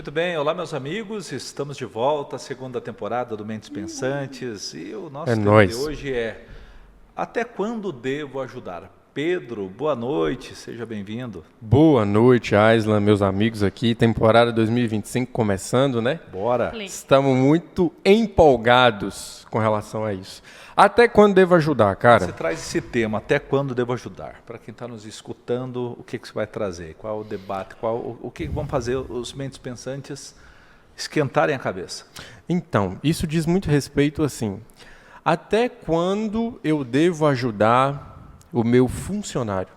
Muito bem, olá meus amigos, estamos de volta à segunda temporada do Mentes Pensantes e o nosso tema de hoje é Até quando devo ajudar? Pedro, boa noite, seja bem-vindo. Boa noite, Aislan, meus amigos aqui, temporada 2025 começando, né? Bora! Estamos muito empolgados com relação a isso. Até quando devo ajudar, cara? Você traz esse tema, até quando devo ajudar? Para quem está nos escutando, o que você vai trazer? Qual o debate? O que vão fazer os mentes pensantes esquentarem a cabeça? Então, isso diz muito respeito assim, até quando eu devo ajudar o meu funcionário?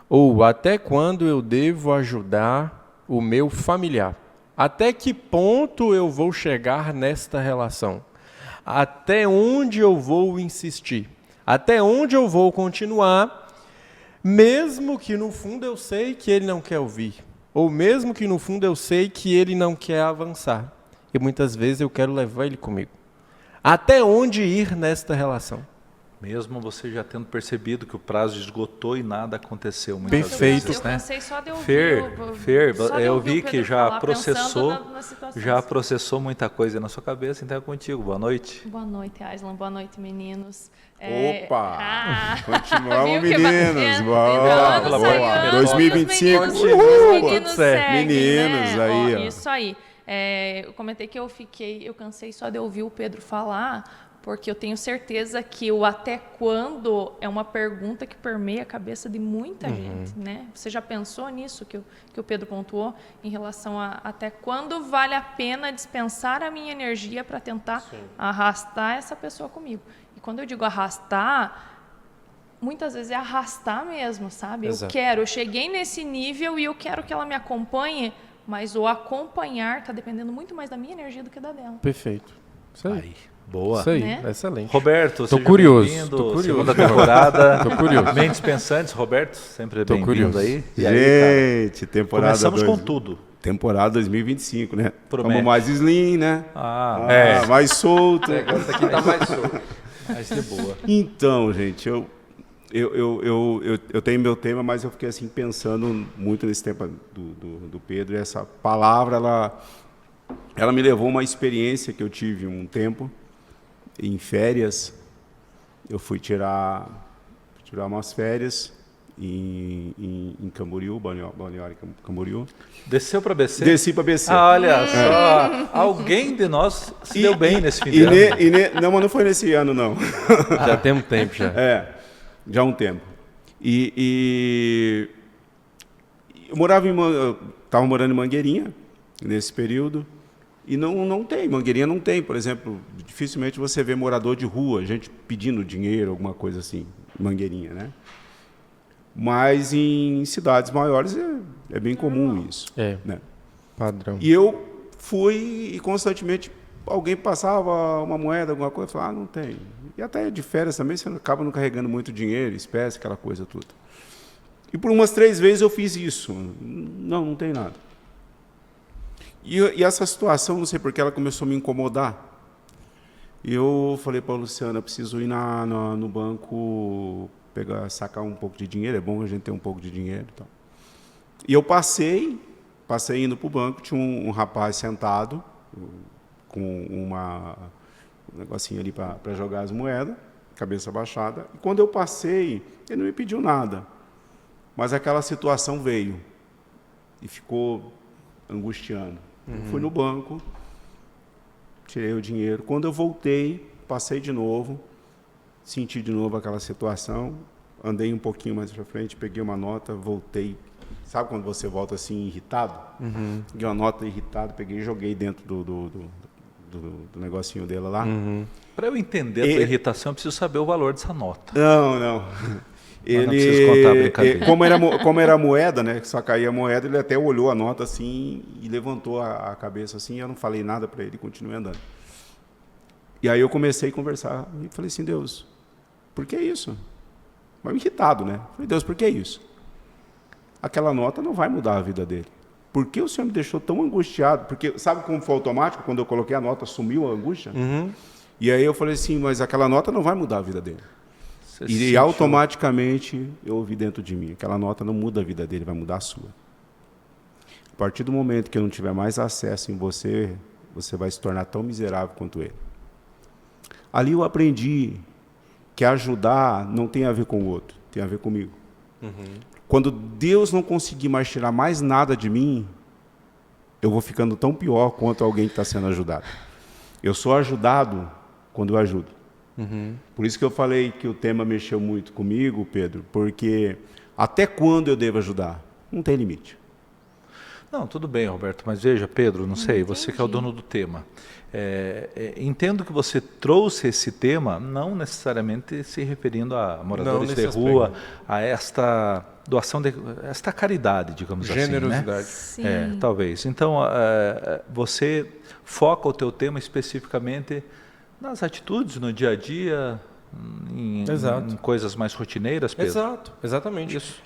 Ou até quando eu devo ajudar o meu familiar? Até que ponto eu vou chegar nesta relação? Até onde eu vou insistir? Até onde eu vou continuar, mesmo que no fundo eu sei que ele não quer ouvir? Ou mesmo que no fundo eu sei que ele não quer avançar? E muitas vezes eu quero levar ele comigo. Até onde ir nesta relação? Mesmo você já tendo percebido que o prazo esgotou e nada aconteceu muitas Perfeito. vezes, Eu né? cansei só de ouvir. Fer, só de eu ouvir vi o que Pedro já falar, processou, pensando nas situações. já processou muita coisa na sua cabeça, então é contigo. Boa noite. Boa noite, Aislan. Boa noite, meninos. Opa! Continuamos, Viu que meninos. Boa, entrando, boa. saindo, 2025. os Uhul! meninos seguem, Meninos né? aí, ó. Isso aí. Eu comentei que eu cansei só de ouvir o Pedro falar, porque eu tenho certeza que o até quando é uma pergunta que permeia a cabeça de muita gente, né? Você já pensou nisso que o Pedro pontuou em relação a até quando vale a pena dispensar a minha energia para tentar arrastar essa pessoa comigo? E quando eu digo arrastar, muitas vezes é arrastar mesmo, sabe? Exato. Eu cheguei nesse nível e eu quero que ela me acompanhe, mas o acompanhar está dependendo muito mais da minha energia do que da dela. Perfeito. Isso aí. Aí, boa. Isso aí, Né? excelente. Roberto, Tô seja curioso, bem-vindo. tô curioso. Segunda temporada. Tô curioso. Mentes Pensantes, Roberto, sempre Tô bem-vindo curioso. aí. E aí, Gente, cara? temporada Começamos com 2. tudo. Temporada 2025, né? Promete. Estamos mais slim, né? Ah, Mais solto. Essa aqui tá mais solto. mas de boa. Então, gente, eu tenho meu tema, mas eu fiquei assim pensando muito nesse tema do Pedro. E essa palavra, ela me levou a uma experiência que eu tive um tempo, em férias. Eu fui tirar umas férias em Camboriú, Balneário Camboriú. Desceu para BC? Desci para BC. Ah, olha só, alguém de nós se deu bem nesse fim de ano. Não, mas não foi nesse ano, não. Já tem um tempo já. Já há um tempo. Eu estava morando em Mangueirinha nesse período e não tem, Mangueirinha não tem, por exemplo, dificilmente você vê morador de rua, gente pedindo dinheiro, alguma coisa assim, em Mangueirinha, né? Mas em cidades maiores é bem comum isso. Né? Padrão. E eu fui e constantemente alguém passava uma moeda, alguma coisa, eu falava, não tem. E até de férias também você acaba não carregando muito dinheiro, espécie, aquela coisa toda. E por umas 3 vezes eu fiz isso. Não tem nada. E essa situação, não sei porque, ela começou a me incomodar. E eu falei para a Luciana, preciso ir no banco sacar um pouco de dinheiro, é bom a gente ter um pouco de dinheiro. Então. E eu passei indo para o banco, tinha um rapaz sentado, com um negocinho ali para jogar as moedas, cabeça baixada. E quando eu passei, ele não me pediu nada. Mas aquela situação veio e ficou angustiando. Eu fui no banco, tirei o dinheiro. Quando eu voltei, passei de novo, senti de novo aquela situação, andei um pouquinho mais para frente, peguei uma nota, voltei. Sabe quando você volta assim irritado? Peguei uma nota irritado, peguei e joguei dentro do negocinho dela lá. Para eu entender a tua irritação, eu preciso saber o valor dessa nota. Não. Mas não preciso contar a brincadeira. Como era moeda, né? Só caía a moeda, ele até olhou a nota assim e levantou a cabeça assim. Eu não falei nada para ele, continuei andando. E aí eu comecei a conversar e falei assim, Deus, por que isso? Mas irritado, né? Falei, Deus, por que isso? Aquela nota não vai mudar a vida dele. Por que o Senhor me deixou tão angustiado? Porque sabe como foi automático? Quando eu coloquei a nota, sumiu a angústia? E aí eu falei assim, mas aquela nota não vai mudar a vida dele. Você E sentiu? automaticamente eu ouvi dentro de mim, aquela nota não muda a vida dele, vai mudar a sua. A partir do momento que eu não tiver mais acesso em você, você vai se tornar tão miserável quanto ele. Ali eu aprendi que ajudar não tem a ver com o outro, tem a ver comigo. Quando Deus não conseguir mais tirar mais nada de mim, eu vou ficando tão pior quanto alguém que está sendo ajudado. Eu sou ajudado quando eu ajudo. Por isso que eu falei que o tema mexeu muito comigo, Pedro, porque até quando eu devo ajudar? Não tem limite. Não, tudo bem, Roberto, mas veja, Pedro, não sei, você que é o dono do tema. Entendo que você trouxe esse tema, não necessariamente se referindo a moradores de rua, a esta doação, esta caridade, digamos generosidade. Assim, né? Talvez. Então, você foca o teu tema especificamente nas atitudes, no dia a dia, em coisas mais rotineiras, Pedro? Exato, exatamente. Isso.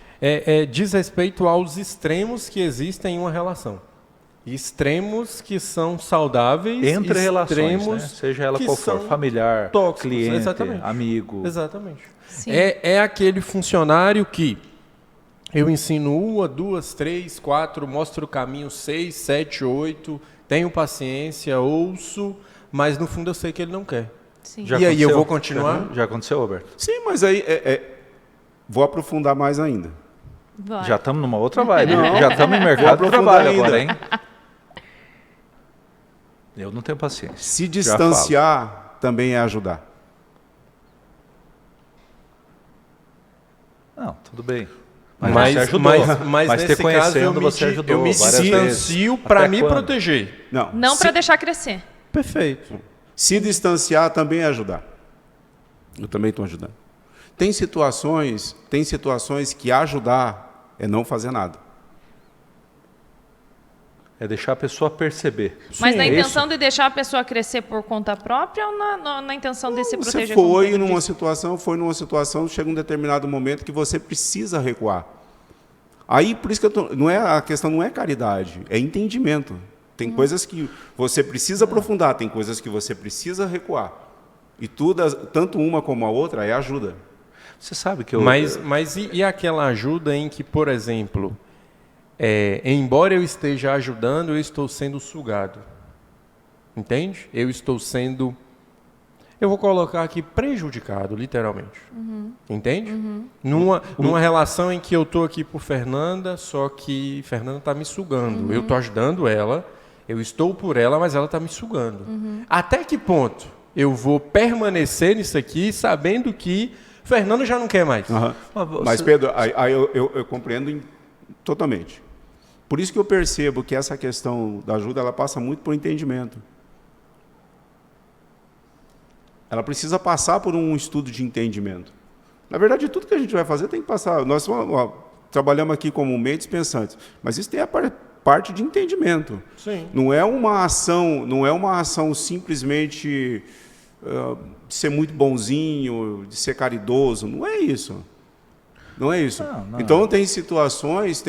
Diz respeito aos extremos que existem em uma relação. Extremos que são saudáveis. Entre relações, né? Seja ela qual for, familiar, tóxicos, cliente, amigo. Exatamente. Sim. É aquele funcionário que eu ensino 1, 2, 3, 4, mostro o caminho 6, 7, 8, tenho paciência, ouço, mas no fundo eu sei que ele não quer. Sim. E aí eu vou continuar? Já aconteceu, Roberto? Sim, mas aí vou aprofundar mais ainda. Vai. Já estamos numa outra vibe. Já estamos em mercado de trabalho agora, hein? Eu não tenho paciência. Se distanciar também é ajudar. Não, tudo bem. Mas você ajudou. Mas te conhecendo, você ajudou eu me várias distancio para me proteger. Não para deixar crescer. Perfeito. Se distanciar também é ajudar. Eu também estou ajudando. Tem situações que ajudar é não fazer nada. É deixar a pessoa perceber. Mas na intenção de deixar a pessoa crescer por conta própria ou na intenção de se proteger? Você foi numa situação, chega um determinado momento que você precisa recuar. Aí, por isso que a questão não é caridade, é entendimento. Tem coisas que você precisa aprofundar, tem coisas que você precisa recuar. E tanto uma como a outra é ajuda. Você sabe que Mas e aquela ajuda em que, por exemplo, embora eu esteja ajudando, eu estou sendo sugado. Entende? Eu estou sendo, eu vou colocar aqui, prejudicado, literalmente. Entende? Numa relação em que eu estou aqui por Fernanda, só que Fernanda está me sugando. Eu estou ajudando ela, eu estou por ela, mas ela está me sugando. Até que ponto eu vou permanecer nisso aqui, sabendo que Fernando já não quer mais? Mas, Pedro, aí eu compreendo totalmente. Por isso que eu percebo que essa questão da ajuda, ela passa muito por entendimento. Ela precisa passar por um estudo de entendimento. Na verdade, tudo que a gente vai fazer tem que passar. Nós trabalhamos aqui como meios pensantes, mas isso tem a parte de entendimento. Sim. Não é uma ação simplesmente de ser muito bonzinho, de ser caridoso. Não é isso. Não é isso. Não. Então, tem situações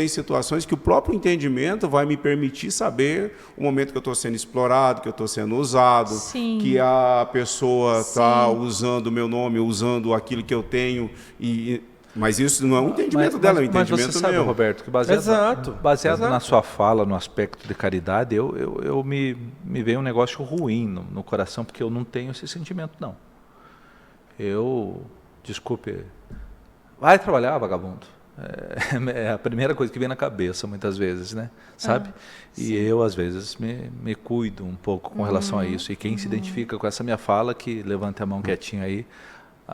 que o próprio entendimento vai me permitir saber o momento que eu estou sendo explorado, que eu estou sendo usado, Sim. que a pessoa está usando o meu nome, usando aquilo que eu tenho. Mas isso não é um entendimento dela, é um entendimento mas você sabe, meu. Roberto, que Exato. baseado na sua fala, no aspecto de caridade, eu me veio um negócio ruim no coração, porque eu não tenho esse sentimento, não. Desculpe, vai trabalhar, vagabundo. É a primeira coisa que vem na cabeça, muitas vezes, né? Sabe? E eu, às vezes, me cuido um pouco com relação a isso. E quem se identifica com essa minha fala, que levante a mão quietinho aí,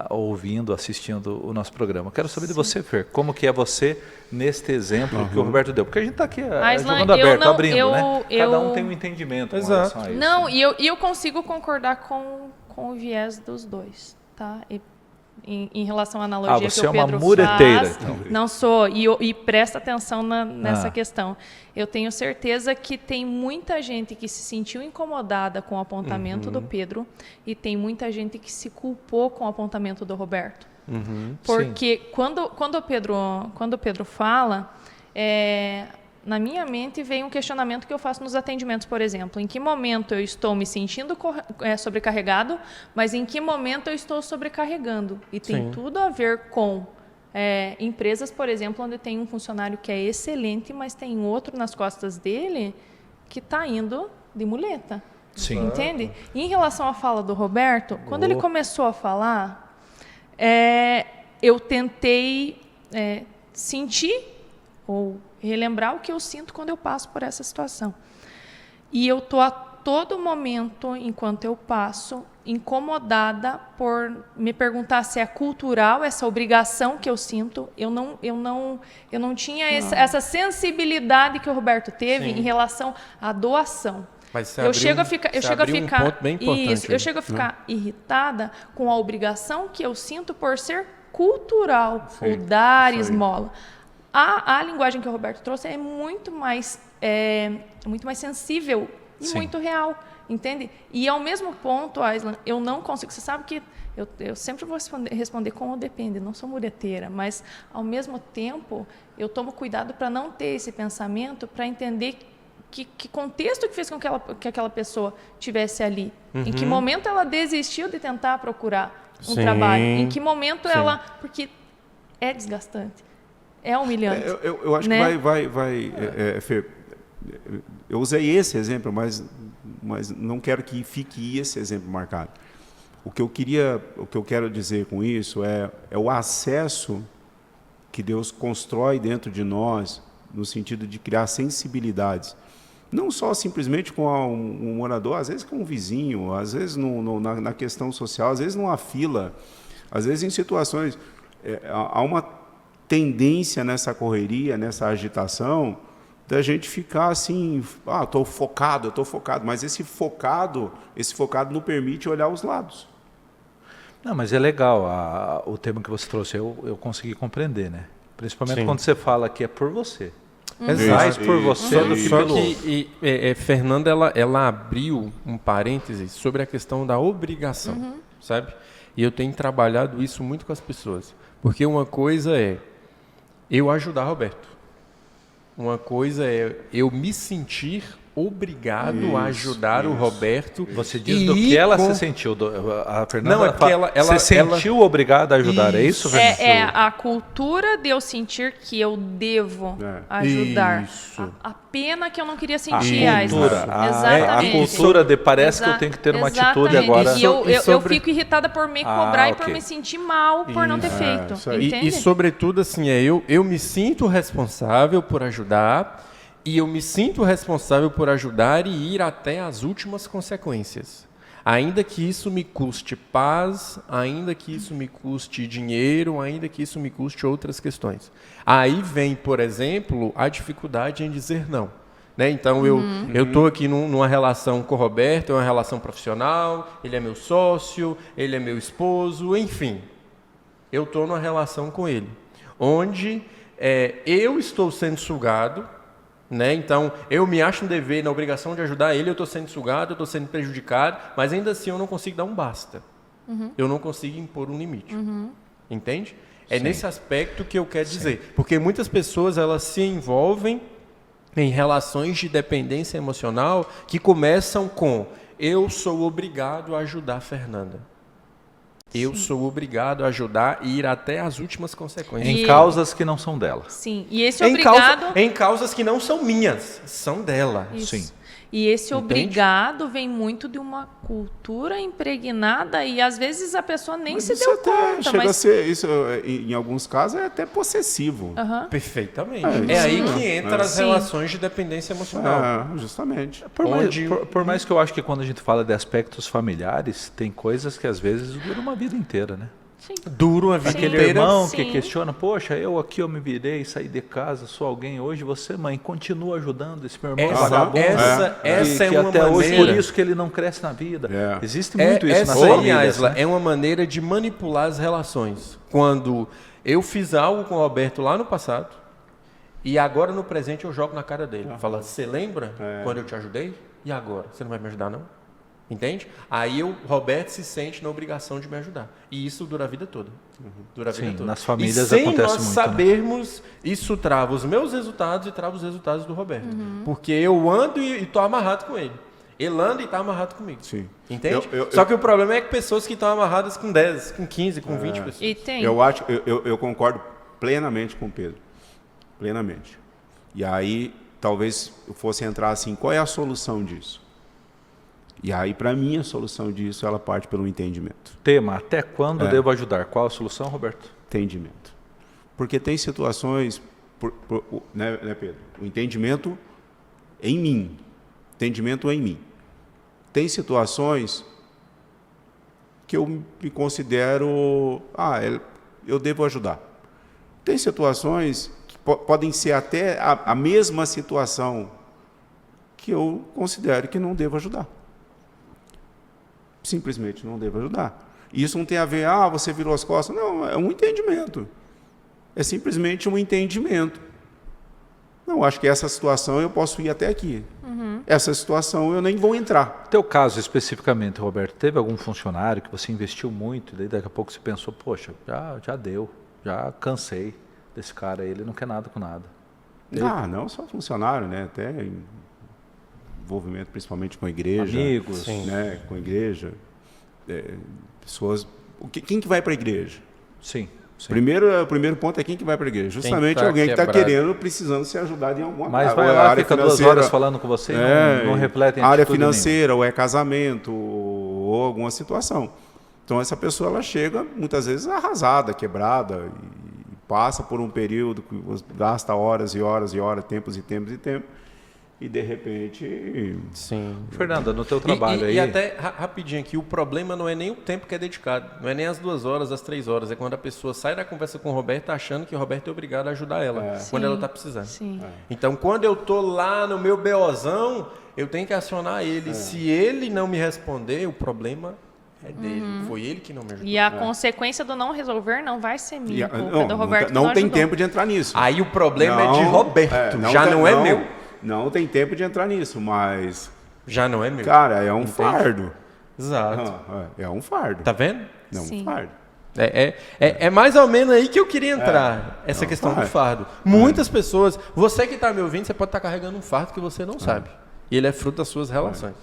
ouvindo, assistindo o nosso programa. Quero saber de você, Fer, como que é você neste exemplo que o Roberto deu? Porque a gente está aqui jogando aberto, abrindo, né? Cada um tem um entendimento com relação a isso. Não, e eu consigo concordar com o viés dos dois, tá? Em relação à analogia que o Pedro é uma mureteira, faz. então. Não sou, e presta atenção nessa questão. Eu tenho certeza que tem muita gente que se sentiu incomodada com o apontamento do Pedro e tem muita gente que se culpou com o apontamento do Roberto. Porque quando o Pedro fala, na minha mente vem um questionamento que eu faço nos atendimentos, por exemplo. Em que momento eu estou me sentindo sobrecarregado, mas em que momento eu estou sobrecarregando? E tem tudo a ver com Empresas, por exemplo, onde tem um funcionário que é excelente, mas tem outro nas costas dele que está indo de muleta. Sim. Entende? E em relação à fala do Roberto, quando ele começou a falar, eu tentei sentir ou relembrar o que eu sinto quando eu passo por essa situação. E eu estou a todo momento, enquanto eu passo, incomodada por me perguntar se é cultural essa obrigação que eu sinto. Eu não tinha essa sensibilidade que o Roberto teve em relação à doação. Mas você eu chego a ficar um ponto bem importante, isso, eu chego a ficar irritada com a obrigação que eu sinto por ser cultural, o dar esmola. A linguagem que o Roberto trouxe é muito mais sensível e muito real, entende? E ao mesmo ponto, Aislan, eu não consigo. Você sabe que eu sempre vou responder com o depende, não sou mureteira, mas ao mesmo tempo eu tomo cuidado para não ter esse pensamento, para entender que contexto que fez com que aquela pessoa estivesse ali. Em que momento ela desistiu de tentar procurar um trabalho? Em que momento ela... Porque é desgastante, é humilhante. Eu acho né? que Fer, eu usei esse exemplo, mas não quero que fique esse exemplo marcado. O que eu quero dizer com isso é o acesso que Deus constrói dentro de nós, no sentido de criar sensibilidades. Não só simplesmente com um morador, às vezes com um vizinho, às vezes na questão social, às vezes numa fila, às vezes em situações... há uma tendência nessa correria, nessa agitação, da gente ficar assim, estou focado, mas esse focado não permite olhar os lados. Não, mas é legal, o tema que você trouxe, eu consegui compreender, né? Principalmente quando você fala que é por você. Mais por você do que pelo outro. Fernanda, ela abriu um parêntese sobre a questão da obrigação, sabe? E eu tenho trabalhado isso muito com as pessoas. Porque uma coisa é eu ajudar Roberto. Uma coisa é eu me sentir obrigado a ajudar o Roberto. Você diz do que ela se sentiu. A Fernanda não, é porque ela se sentiu obrigada a ajudar, é isso, Fernanda? É a cultura de eu sentir que eu devo ajudar. Isso. A pena que eu não queria sentir. A cultura. Exatamente. A cultura de parece que eu tenho que ter uma atitude agora. E eu fico irritada por me cobrar e por me sentir mal por não ter feito. E sobretudo, assim, eu me sinto responsável por ajudar. E eu me sinto responsável por ajudar e ir até as últimas consequências. Ainda que isso me custe paz, ainda que isso me custe dinheiro, ainda que isso me custe outras questões. Aí vem, por exemplo, a dificuldade em dizer não. Né? Então, eu estou aqui numa relação com o Roberto, é uma relação profissional, ele é meu sócio, ele é meu esposo, enfim. Eu estou numa relação com ele, onde eu estou sendo sugado, né? Então, eu me acho no dever, na obrigação de ajudar ele, eu estou sendo sugado, eu estou sendo prejudicado, mas ainda assim eu não consigo dar um basta. Eu não consigo impor um limite. Entende? É nesse aspecto que eu quero dizer. Porque muitas pessoas elas se envolvem em relações de dependência emocional que começam com eu sou obrigado a ajudar a Fernanda. Eu sou obrigado a ajudar e ir até as últimas consequências. Em causas que não são dela. Sim, e esse obrigado... Em causas que não são minhas, são dela. Isso. Sim. E esse Entende? Obrigado vem muito de uma cultura impregnada e às vezes a pessoa nem se deu conta. Chega a ser, isso, em alguns casos, é até possessivo. Perfeitamente. É aí que entra as relações de dependência emocional. Justamente. Por mais que eu acho que quando a gente fala de aspectos familiares, tem coisas que às vezes duram uma vida inteira, né? Sim. Duro a vida Aquele inteira. irmão que questiona, poxa, eu me virei, saí de casa, sou alguém, hoje você, mãe, continua ajudando esse meu irmão vagabundo. Essa é uma até maneira... hoje, por isso que ele não cresce na vida. Existe muito isso na família. família. Aisla, é uma maneira de manipular as relações. Quando eu fiz algo com o Roberto lá no passado, e agora no presente eu jogo na cara dele. Fala, você lembra quando eu te ajudei? E agora? Você não vai me ajudar, não? Entende? Aí o Roberto se sente na obrigação de me ajudar. E isso dura a vida toda. Dura a vida toda. Nas famílias e sem acontece nós muito, sabermos, isso trava os meus resultados e trava os resultados do Roberto. Porque eu ando e estou amarrado com ele. Ele anda e está amarrado comigo. Sim. Entende? Só que o problema é que pessoas que estão amarradas com 10, com 15, com 20 pessoas. E tem. Eu concordo plenamente com o Pedro. Plenamente. E aí, talvez eu fosse entrar assim, qual é a solução disso? E aí, para mim, a solução disso, ela parte pelo entendimento. Tema, até quando devo ajudar? Qual a solução, Roberto? Entendimento. Porque tem situações, né, Pedro? O entendimento em mim. Entendimento em mim. Tem situações que eu me considero, eu devo ajudar. Tem situações que podem ser até a mesma situação que eu considero que não devo ajudar. Simplesmente não devo ajudar. Isso não tem a ver, você virou as costas. Não, é um entendimento. É simplesmente um entendimento. Não, acho que essa situação eu posso ir até aqui. Essa situação eu nem vou entrar. No teu caso especificamente, Roberto, teve algum funcionário que você investiu muito e daí daqui a pouco você pensou, poxa, já deu, já cansei desse cara aí, ele não quer nada com nada. Não só funcionário, né? Até envolvimento principalmente com a igreja. Amigos. Né? Com a igreja. Pessoas... Quem que vai para a igreja? Sim. O primeiro ponto é quem que vai para a igreja. Justamente alguém que está querendo, precisando ser ajudado em alguma coisa. Mas vai lá, fica 2 horas falando com você e não reflete em área financeira, ou é casamento, ou alguma situação. Então, essa pessoa ela chega, muitas vezes, arrasada, quebrada, e passa por um período que gasta horas e horas e horas, tempos e tempos e tempos, e de repente... Sim. Fernanda, no teu trabalho aí... E até, rapidinho aqui, o problema não é nem o tempo que é dedicado, não é nem as 2 horas, as 3 horas, é quando a pessoa sai da conversa com o Roberto achando que o Roberto é obrigado a ajudar ela, quando ela está precisando. Sim. Então, quando eu estou lá no meu BOzão, eu tenho que acionar ele. Se ele não me responder, o problema é dele. Foi ele que não me ajudou. E a consequência do não resolver não vai ser minha, culpa do Roberto. Não tem tempo de entrar nisso. Aí o problema é de Roberto, não é meu. Não tem tempo de entrar nisso, mas... Já não é meu. Cara, é um fardo. Exato. É um fardo. Tá vendo? É um fardo. É mais ou menos aí que eu queria entrar, essa questão do fardo. Muitas pessoas... Você que está me ouvindo, você pode estar carregando um fardo que você não sabe. E ele é fruto das suas relações.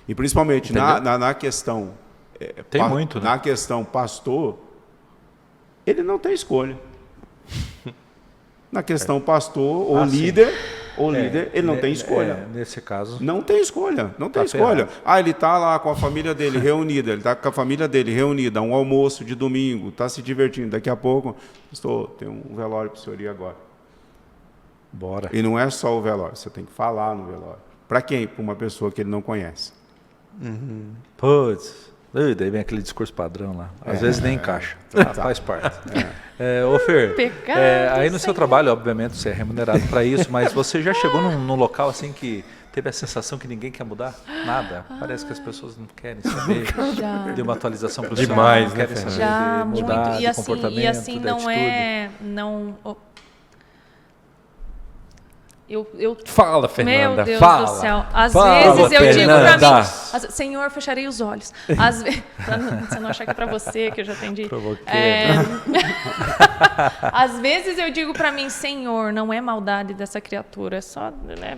E principalmente na questão... Tem muito, né? Na questão pastor, ele não tem escolha. Na questão pastor ou líder... O líder, ele não tem escolha. Nesse caso... Não tem escolha, não tem escolha. Ele está lá com a família dele reunida, um almoço de domingo, está se divertindo. Daqui a pouco, tem um velório para o senhor ir agora. Bora. E não é só o velório, você tem que falar no velório. Para quem? Para uma pessoa que ele não conhece. Putz, daí vem aquele discurso padrão lá. Às vezes nem encaixa, faz parte. Ô Fer, aí no seu trabalho, obviamente, você é remunerado para isso, mas você já chegou num local assim que teve a sensação que ninguém quer mudar? Nada. Parece que as pessoas não querem saber de uma atualização profissional, demais, não querem saber Já, de mudar muito. de comportamento, E assim de não atitude. Fala, Fernanda. Meu Deus fala. do céu. Às Fala, vezes eu digo Fernanda. pra mim, Senhor, fecharei os olhos. Às vezes, pra você não achar que é pra você, que eu já atendi. Às vezes eu digo pra mim, Senhor, não é maldade dessa criatura, é só,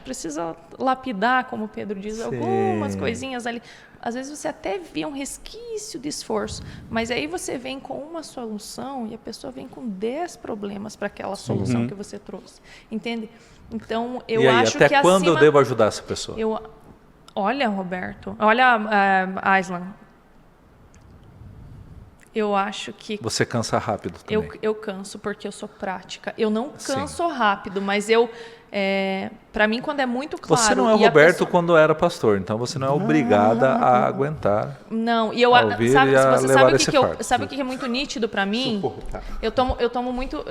precisa lapidar, como Pedro diz, algumas coisinhas ali. Às vezes você até vê um resquício de esforço, mas aí você vem com uma solução e a pessoa vem com 10 problemas para aquela solução que você trouxe. Entende? Então, eu acho que até quando eu devo ajudar essa pessoa? Olha, Roberto, olha, Aislan, eu acho que... Você cansa rápido também. Eu canso porque eu sou prática. Eu não canso rápido, mas para mim, quando é muito claro... Você não é o Roberto quando era pastor, então você não é obrigada a aguentar. Não, e sabe o que é muito nítido para mim? Eu tomo muito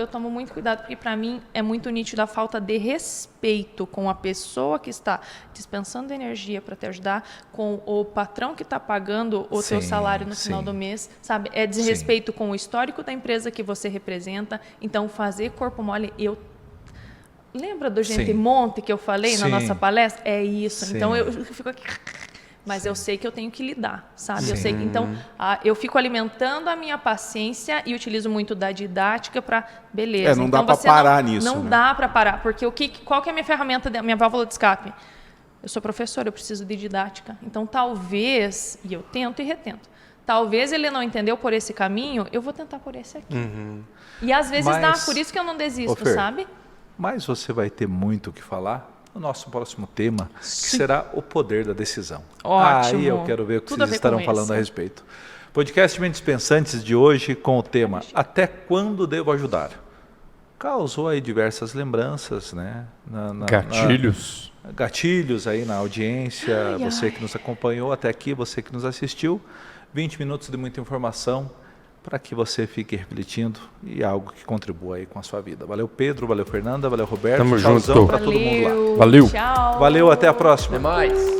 cuidado, porque para mim é muito nítido a falta de respeito com a pessoa que está dispensando energia para te ajudar, com o patrão que está pagando o teu salário no final do mês, sabe? É desrespeito com o histórico da empresa que você representa. Então, fazer corpo mole, lembra do Gente Monte que eu falei na nossa palestra? É isso. Então, eu fico aqui... Mas eu sei que eu tenho que lidar, sabe? Eu sei que, então, eu fico alimentando a minha paciência e utilizo muito da didática para... Beleza. Não então, dá para parar nisso. Não dá para parar. Porque qual que é a minha ferramenta, minha válvula de escape? Eu sou professora, eu preciso de didática. Então, talvez, e eu tento e retento, Talvez ele não entendeu por esse caminho, eu vou tentar por esse aqui. E às vezes dá, por isso que eu não desisto, Fer, sabe? Mas você vai ter muito o que falar no nosso próximo tema, que será o poder da decisão. Ótimo. Aí eu quero ver o que Tudo a vocês ver estarão com falando esse. a respeito. Podcast Mentes Pensantes de hoje com o tema Até Quando Devo Ajudar? Causou aí diversas lembranças, né? Gatilhos. Gatilhos aí na audiência, você que nos acompanhou até aqui, você que nos assistiu. 20 minutos de muita informação para que você fique refletindo e algo que contribua aí com a sua vida. Valeu, Pedro, valeu, Fernanda, valeu, Roberto. Tamo Tchauzão junto. para todo mundo lá. Valeu. Tchau. Valeu, até a próxima. Até mais.